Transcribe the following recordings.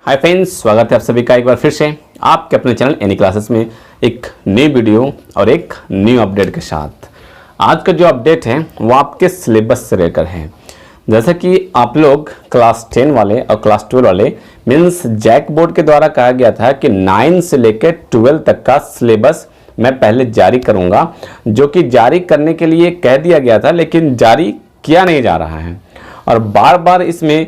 Hi friends, स्वागत है आप सभी का एक बार फिर से आपके अपने चैनल एनी क्लासेस में एक नई वीडियो और एक न्यू अपडेट के साथ। आज का जो अपडेट है वो आपके सिलेबस से लेकर है। जैसा कि आप लोग क्लास 10 वाले और क्लास 12 वाले मीन्स जैक बोर्ड के द्वारा कहा गया था कि 9 से लेकर 12 तक का सिलेबस मैं पहले जारी करूँगा, जो कि जारी करने के लिए कह दिया गया था लेकिन जारी किया नहीं जा रहा है। और बार बार इसमें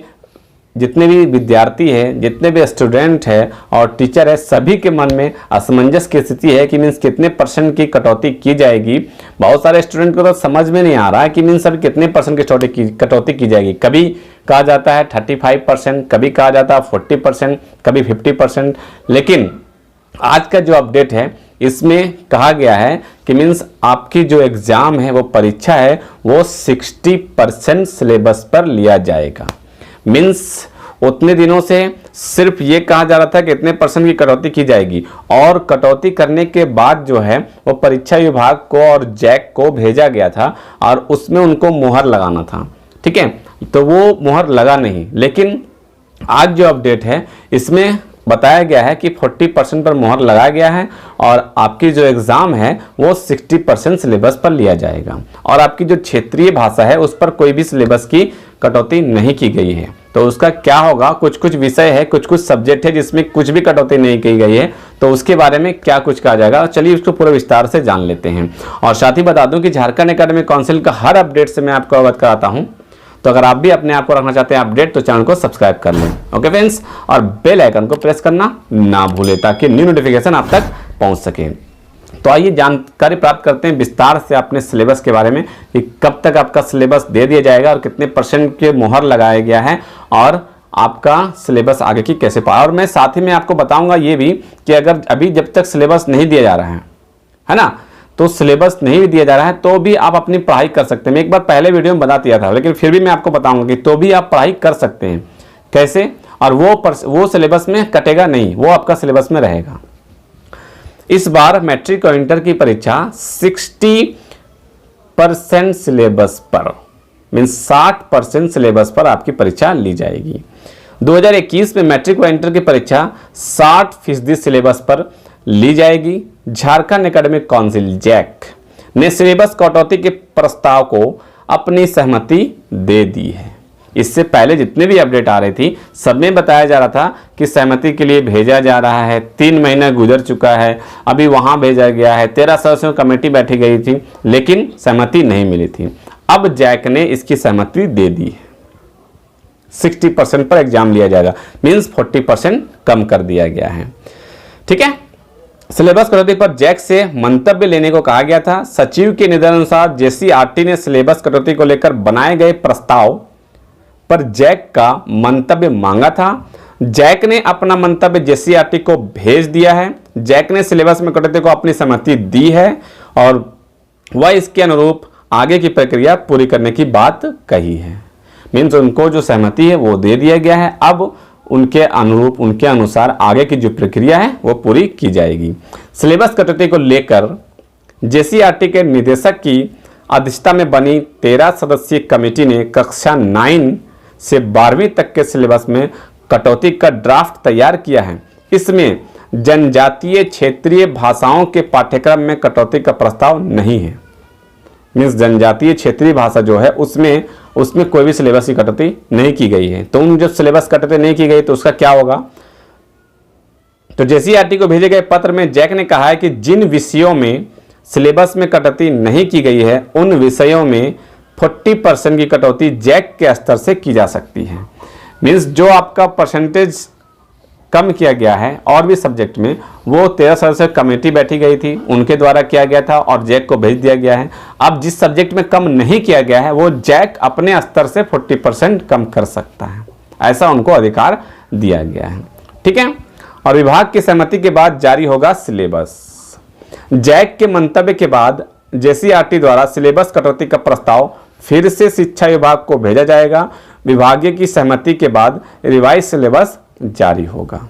जितने भी विद्यार्थी हैं, जितने भी स्टूडेंट हैं और टीचर है, सभी के मन में असमंजस की स्थिति है कि मीन्स कितने परसेंट की कटौती की जाएगी। बहुत सारे स्टूडेंट को तो समझ में नहीं आ रहा है कि मीन्स अभी कितने परसेंट की कटौती की जाएगी। कभी कहा जाता है 35%, कभी कहा जाता है 40%, कभी 50%। लेकिन आज का जो अपडेट है इसमें कहा गया है कि मीन्स आपकी जो एग्ज़ाम है, वो परीक्षा है, वो 60% सिलेबस पर लिया जाएगा। मीन्स उतने दिनों से सिर्फ ये कहा जा रहा था कि इतने परसेंट की कटौती की जाएगी और कटौती करने के बाद जो है वो परीक्षा विभाग को और जैक को भेजा गया था और उसमें उनको मुहर लगाना था। ठीक है, तो वो मुहर लगा नहीं। लेकिन आज जो अपडेट है इसमें बताया गया है कि 40% पर मुहर लगाया गया है और आपकी जो एग्ज़ाम है वो 60% सिलेबस पर लिया जाएगा और आपकी जो क्षेत्रीय भाषा है उस पर कोई भी सिलेबस की कटौती नहीं की गई है। तो उसका क्या होगा, कुछ कुछ विषय है, कुछ कुछ सब्जेक्ट है जिसमें कुछ भी कटौती नहीं की गई है, तो उसके बारे में क्या कुछ कहा जाएगा, चलिए उसको पूरा विस्तार से जान लेते हैं। और साथ ही बता दूं कि झारखंड एकेडमिक काउंसिल का हर अपडेट से मैं आपको अवगत कराता हूं, तो अगर आप भी अपने आप को रखना चाहते हैं अपडेट तो चैनल को सब्सक्राइब कर लें। ओके फ्रेंड्स, और बेल आइकन को प्रेस करना ना भूलें ताकि न्यू नोटिफिकेशन आप तक पहुंच सके। तो आइए जानकारी प्राप्त करते हैं विस्तार से अपने सिलेबस के बारे में कि कब तक आपका सिलेबस दे दिया जाएगा और कितने परसेंट के मुहर लगाया गया है और आपका सिलेबस आगे की कैसे पा। और मैं साथ ही में आपको बताऊंगा ये भी कि अगर अभी जब तक सिलेबस नहीं दिया जा रहा है ना, तो सिलेबस नहीं दिया जा रहा है तो भी आप अपनी पढ़ाई कर सकते हैं। मैं एक बार पहले वीडियो में बता दिया था, लेकिन फिर भी मैं आपको बताऊंगा कि तो भी आप पढ़ाई कर सकते हैं कैसे, और वो सिलेबस में कटेगा नहीं, वो आपका सिलेबस में रहेगा। इस बार मैट्रिक और इंटर की परीक्षा 60% सिलेबस पर मीन्स 60% सिलेबस पर आपकी परीक्षा ली जाएगी। 2021 में मैट्रिक व इंटर की परीक्षा 60% सिलेबस पर ली जाएगी। झारखंड एकेडमिक काउंसिल जैक ने सिलेबस कटौती के प्रस्ताव को अपनी सहमति दे दी है। इससे पहले जितने भी अपडेट आ रही थी सब में बताया जा रहा था कि सहमति के लिए भेजा जा रहा है, 3 महीना गुजर चुका है, अभी वहां भेजा गया है, 13 सदस्यों कमेटी बैठी गई थी लेकिन सहमति नहीं मिली थी। अब जैक ने इसकी सहमति दे दी है। 60% पर एग्जाम लिया जाएगा, मीन्स 40% कम कर दिया गया है। ठीक है, सिलेबस कटौती पर जैक से मंतव्य लेने को कहा गया था। सचिव के निर्देशानुसार जेसीईआरटी ने सिलेबस कटौती को लेकर बनाए गए प्रस्ताव पर जैक का मंतव्य मांगा था। जैक ने अपना मंतव्य जेसीईआरटी को भेज दिया है। जैक ने सिलेबस में कटौती को अपनी सहमति दी है और वह इसके अनुरूप आगे की प्रक्रिया पूरी करने की बात कही है। मीन्स उनको जो सहमति है वो दे दिया गया है, अब उनके अनुरूप, उनके अनुसार आगे की जो प्रक्रिया है वो पूरी की जाएगी। सिलेबस कटौती को लेकर जेसीईआरटी के निदेशक की अध्यक्षता में बनी 13 सदस्यीय कमेटी ने कक्षा 9 से 12वीं तक के सिलेबस में कटौती का ड्राफ्ट तैयार किया है। इसमें जनजातीय क्षेत्रीय भाषाओं के पाठ्यक्रम में कटौती का प्रस्ताव नहीं है। मीन्स जनजातीय क्षेत्रीय भाषा जो है उसमें कोई भी सिलेबस की कटौती नहीं की गई है। तो उन जो सिलेबस कटौती नहीं की गई तो उसका क्या होगा। तो जेसीईआरटी को भेजे गए पत्र में जैक ने कहा है कि जिन विषयों में सिलेबस में कटौती नहीं की गई है उन विषयों में 40% की कटौती जैक के स्तर से की जा सकती है। मीन्स जो आपका परसेंटेज कम किया गया है और भी सब्जेक्ट में, वो 13 सदस्य कमेटी बैठी गई थी, उनके द्वारा किया गया था और जैक को भेज दिया गया है। अब जिस सब्जेक्ट में कम नहीं किया गया है वो जैक अपने स्तर से 40% कम कर सकता है, ऐसा उनको अधिकार दिया गया है। ठीक है, और विभाग की सहमति के बाद जारी होगा सिलेबस। जैक के मंतव्य के बाद जेसीईआरटी द्वारा सिलेबस कटौती का प्रस्ताव फिर से शिक्षा विभाग को भेजा जाएगा। विभागीय की सहमति के बाद रिवाइज सिलेबस जारी होगा।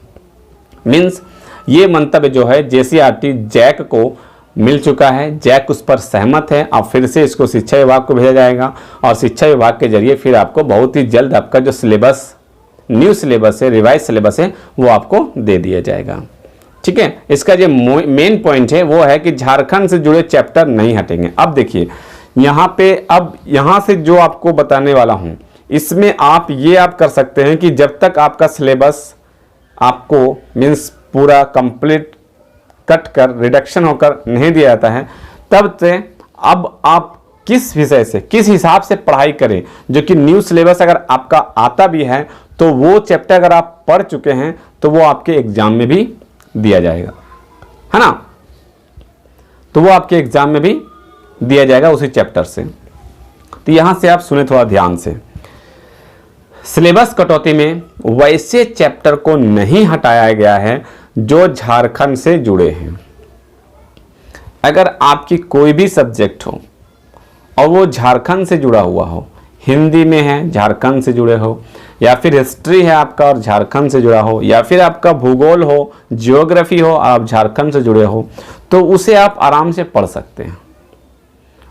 मीन्स ये मंतव्य जो है जेसीईआरटी जैक को मिल चुका है, जैक उस पर सहमत है। अब फिर से इसको शिक्षा विभाग को भेजा जाएगा और शिक्षा विभाग के जरिए फिर आपको बहुत ही जल्द आपका जो सिलेबस न्यू सिलेबस है, रिवाइज सिलेबस है, वो आपको दे दिया जाएगा। ठीक है, इसका जो मेन पॉइंट है वो है कि झारखंड से जुड़े चैप्टर नहीं हटेंगे। अब देखिए यहाँ पे, अब यहाँ से जो आपको बताने वाला हूँ इसमें आप ये आप कर सकते हैं कि जब तक आपका सिलेबस आपको मीन्स पूरा कंप्लीट कट कर रिडक्शन होकर नहीं दिया जाता है, तब से अब आप किस विषय से किस हिसाब से पढ़ाई करें, जो कि न्यू सिलेबस अगर आपका आता भी है तो वो चैप्टर अगर आप पढ़ चुके हैं तो वो आपके एग्जाम में भी दिया जाएगा, है ना। तो वो आपके एग्जाम में भी दिया जाएगा उसी चैप्टर से। तो यहां से आप सुने थोड़ा ध्यान से, सिलेबस कटौती में वैसे चैप्टर को नहीं हटाया गया है जो झारखंड से जुड़े हैं। अगर आपकी कोई भी सब्जेक्ट हो और वो झारखंड से जुड़ा हुआ हो, हिंदी में है झारखंड से जुड़े हो, या फिर हिस्ट्री है आपका और झारखंड से जुड़ा हो, या फिर आपका भूगोल हो, जियोग्राफी हो, आप झारखंड से जुड़े हो, तो उसे आप आराम से पढ़ सकते हैं।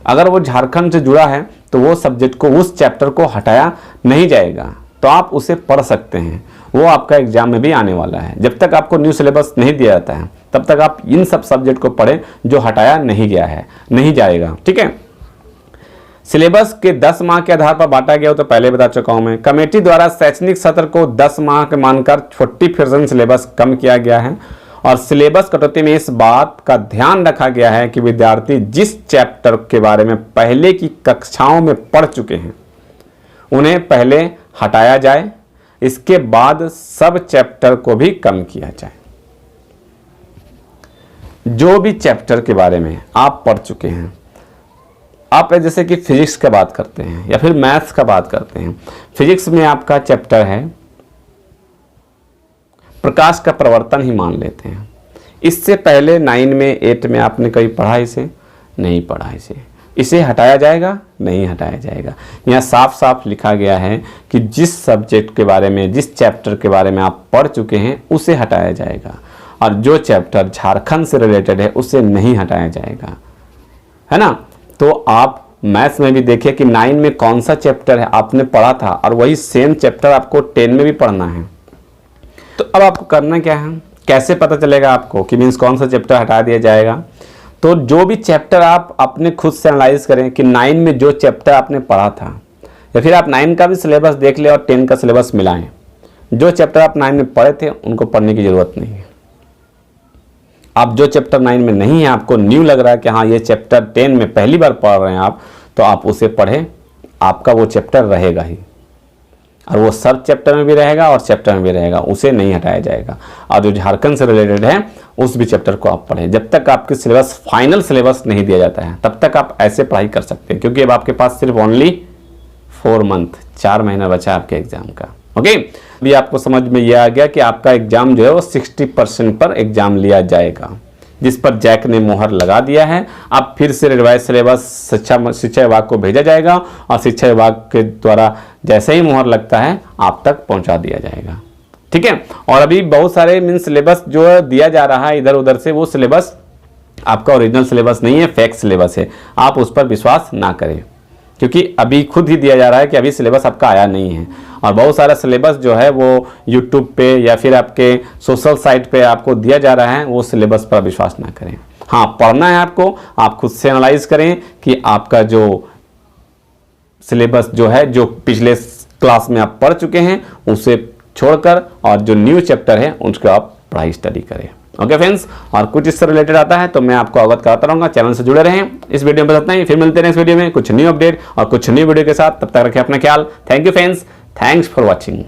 अगर वो झारखंड से जुड़ा है तो वो सब्जेक्ट को, उस चैप्टर को हटाया नहीं जाएगा, तो आप उसे पढ़ सकते हैं। वो आपका एग्जाम में भी आने वाला है। जब तक आपको न्यू सिलेबस नहीं दिया जाता है तब तक आप इन सब सब्जेक्ट को पढ़ें जो हटाया नहीं गया है, नहीं जाएगा। ठीक है, सिलेबस के 10 माह के आधार पर बांटा गया हो तो पहले बता चुका हूं मैं। कमेटी द्वारा शैक्षणिक सत्र को 10 माह के मानकर 40% सिलेबस कम किया गया है और सिलेबस कटौती में इस बात का ध्यान रखा गया है कि विद्यार्थी जिस चैप्टर के बारे में पहले की कक्षाओं में पढ़ चुके हैं उन्हें पहले हटाया जाए, इसके बाद सब चैप्टर को भी कम किया जाए। जो भी चैप्टर के बारे में आप पढ़ चुके हैं, आप जैसे कि फिजिक्स का बात करते हैं या फिर मैथ्स का बात करते हैं, फिजिक्स में आपका चैप्टर है प्रकाश का प्रवर्तन ही मान लेते हैं। इससे पहले 9 में 8 में आपने कभी पढ़ा इसे? नहीं पढ़ा इसे हटाया जाएगा? नहीं हटाया जाएगा। यहाँ साफ साफ लिखा गया है कि जिस सब्जेक्ट के बारे में, जिस चैप्टर के बारे में आप पढ़ चुके हैं उसे हटाया जाएगा, और जो चैप्टर झारखंड से रिलेटेड है उसे नहीं हटाया जाएगा, है ना। तो आप मैथ्स में भी देखिए कि 9 में कौन सा चैप्टर है आपने पढ़ा था और वही सेम चैप्टर आपको 10 में भी पढ़ना है। तो अब आपको करना क्या है, कैसे पता चलेगा आपको कि मीन्स कौन सा चैप्टर हटा दिया जाएगा? तो जो भी चैप्टर आप अपने खुद से एनालाइज करें कि 9 में जो चैप्टर आपने पढ़ा था, या फिर आप 9 का भी सिलेबस देख ले और 10 का सिलेबस मिलाएं। जो चैप्टर आप 9 में पढ़े थे उनको पढ़ने की ज़रूरत नहीं है। आप जो चैप्टर 9 में नहीं है, आपको न्यू लग रहा है कि हाँ ये चैप्टर 10 में पहली बार पढ़ रहे हैं आप, तो आप उसे पढ़ें, आपका वो चैप्टर रहेगा ही, और वो सब चैप्टर में भी रहेगा और चैप्टर में भी रहेगा, उसे नहीं हटाया जाएगा। और जो झारखंड से रिलेटेड है उस भी चैप्टर को आप पढ़ें। जब तक आपके सिलेबस, फाइनल सिलेबस नहीं दिया जाता है तब तक आप ऐसे पढ़ाई कर सकते हैं, क्योंकि अब आपके पास सिर्फ ओनली 4 मंथ, 4 महीना बचा आपके एग्जाम का। ओके, अभी आपको समझ में ये आ गया कि आपका एग्जाम जो है वो 60% पर एग्जाम लिया जाएगा, जिस पर जैक ने मोहर लगा दिया है। अब फिर से रिवाइज सिलेबस शिक्षा विभाग को भेजा जाएगा और शिक्षा विभाग के द्वारा जैसे ही मोहर लगता है आप तक पहुंचा दिया जाएगा। ठीक है, और अभी बहुत सारे मीन सिलेबस जो दिया जा रहा है इधर उधर से, वो सिलेबस आपका ओरिजिनल सिलेबस नहीं है, फेक सिलेबस है। आप उस पर विश्वास ना करें, क्योंकि अभी खुद ही दिया जा रहा है कि अभी सिलेबस आपका आया नहीं है। और बहुत सारा सिलेबस जो है वो यूट्यूब पे या फिर आपके सोशल साइट पे आपको दिया जा रहा है, वो सिलेबस पर विश्वास ना करें। हाँ, पढ़ना है आपको, आप खुद से एनालाइज करें कि आपका जो सिलेबस जो है, जो पिछले क्लास में आप पढ़ चुके हैं उसे छोड़कर, और जो न्यू चैप्टर है उसको आप पढ़ाई स्टडी करें। ओके फ्रेंड्स, और कुछ इससे रिलेटेड आता है तो मैं आपको अवगत कराता रहूंगा। चैनल से जुड़े रहें। इस वीडियो में बस इतना ही, फिर मिलते हैं इस वीडियो में कुछ न्यू अपडेट और कुछ न्यू वीडियो के साथ। तब तक रखें अपना ख्याल। Thank you friends, thanks for watching.